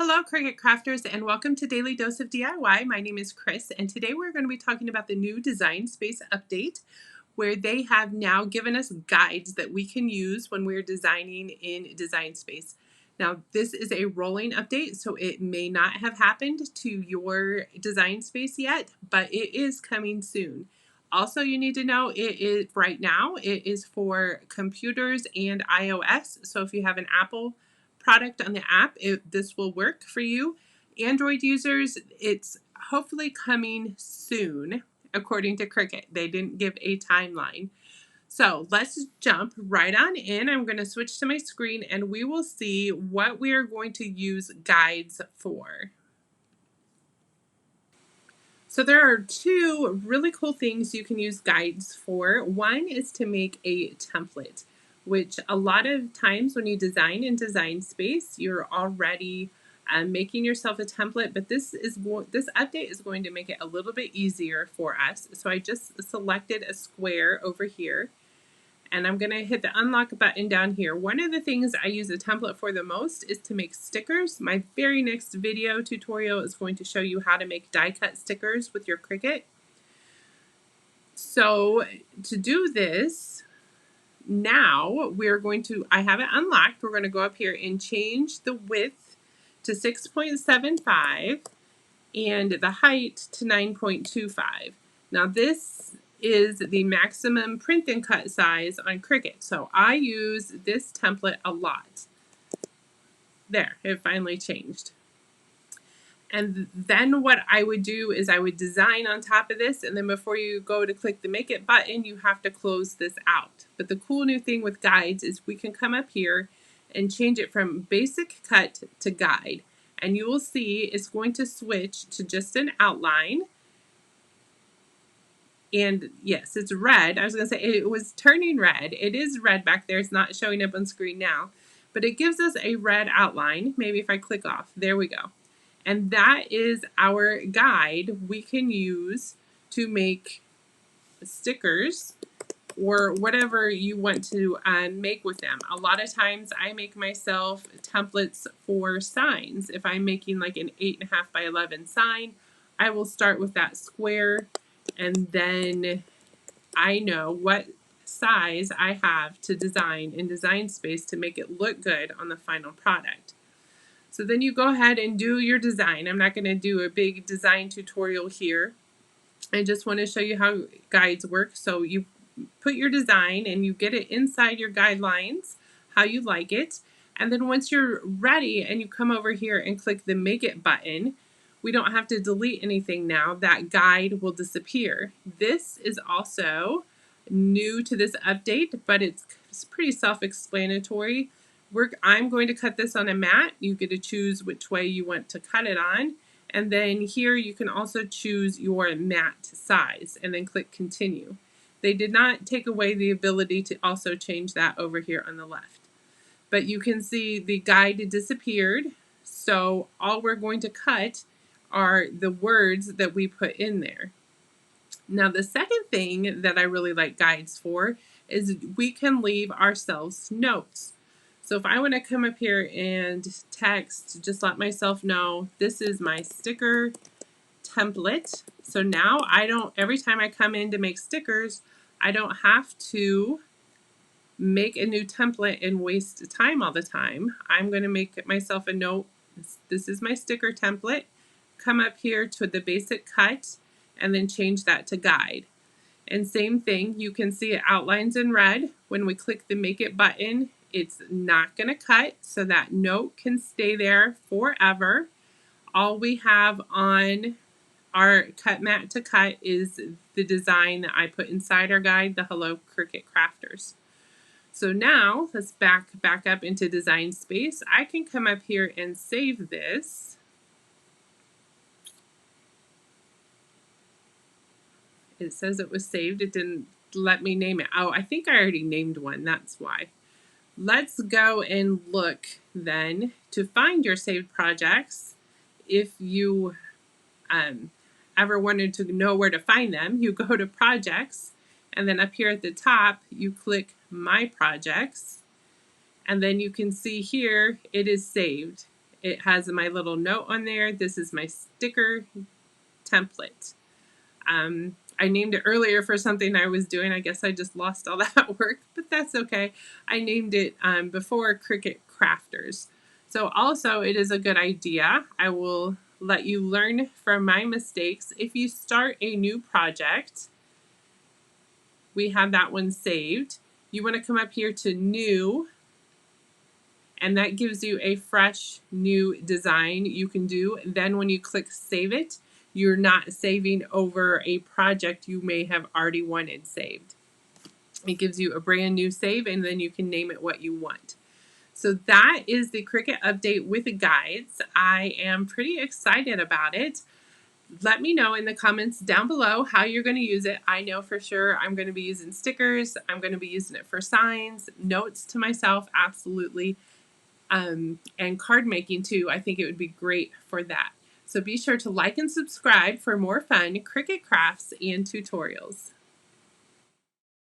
Hello, Cricut Crafters, and welcome to Daily Dose of DIY. My name is Chris, and today we're going to be talking about the new Design Space update, where they have now given us guides that we can use when we're designing in Design Space. Now, this is a rolling update, so it may not have happened to your Design Space yet, but it is coming soon. Also, you need to know it is right now, it is for computers and iOS, so if you have an Apple product on the app, this will work for you. Android users, it's hopefully coming soon, according to Cricut. They didn't give a timeline. So let's jump right on in. I'm going to switch to my screen and we will see what we are going to use guides for. So there are two really cool things you can use guides for. One is to make a template, which a lot of times when you design in Design Space, you're already making yourself a template, but this update is going to make it a little bit easier for us. So I just selected a square over here, and I'm going to hit the unlock button down here. One of the things I use a template for the most is to make stickers. My very next video tutorial is going to show you how to make die cut stickers with your Cricut. So to do this, now I have it unlocked. We're going to go up here and change the width to 6.75 and the height to 9.25. Now this is the maximum print and cut size on Cricut. So I use this template a lot. There, it finally changed. And then what I would do is I would design on top of this, and then before you go to click the Make It button, you have to close this out. But the cool new thing with guides is we can come up here and change it from basic cut to guide. And you will see it's going to switch to just an outline. And yes, it's red. I was going to say it was turning red. It is red back there. It's not showing up on screen now. But it gives us a red outline. Maybe if I click off, there we go. And that is our guide we can use to make stickers or whatever you want to make with them. A lot of times I make myself templates for signs. If I'm making like an 8.5 by 11 sign, I will start with that square, and then I know what size I have to design in Design Space to make it look good on the final product. So then you go ahead and do your design. I'm not going to do a big design tutorial here. I just want to show you how guides work. So you put your design and you get it inside your guidelines, how you like it. And then once you're ready and you come over here and click the Make It button, we don't have to delete anything now. That guide will disappear. This is also new to this update, but it's pretty self-explanatory. I'm going to cut this on a mat. You get to choose which way you want to cut it on. And then here you can also choose your mat size and then click continue. They did not take away the ability to also change that over here on the left. But you can see the guide disappeared. So all we're going to cut are the words that we put in there. Now the second thing that I really like guides for is we can leave ourselves notes. So if I want to come up here and text, just let myself know this is my sticker template. So now every time I come in to make stickers, I don't have to make a new template and waste time all the time. I'm going to make myself a note. This is my sticker template. Come up here to the basic cut and then change that to guide. And same thing, you can see it outlines in red. When we click the Make It button, it's not going to cut, so that note can stay there forever. All we have on our cut mat to cut is the design that I put inside our guide, the Hello Cricut Crafters. So now let's back up into Design Space. I can come up here and save this. It says it was saved. It didn't let me name it. Oh, I think I already named one. That's why. Let's go and look then to find your saved projects. If you ever wanted to know where to find them, you go to Projects, and then up here at the top, you click My Projects, and then you can see here it is saved. It has my little note on there. This is my sticker template. I named it earlier for something I was doing. I guess I just lost all that work, but that's okay. I named it before Cricut Crafters. So also it is a good idea. I will let you learn from my mistakes. If you start a new project, we have that one saved. You want to come up here to New, and that gives you a fresh new design you can do. Then when you click Save It, you're not saving over a project you may have already wanted saved. It gives you a brand new save, and then you can name it what you want. So that is the Cricut update with the guides. I am pretty excited about it. Let me know in the comments down below how you're going to use it. I know for sure I'm going to be using stickers. I'm going to be using it for signs, notes to myself, absolutely. And card making too. I think it would be great for that. So be sure to like and subscribe for more fun Cricut crafts and tutorials.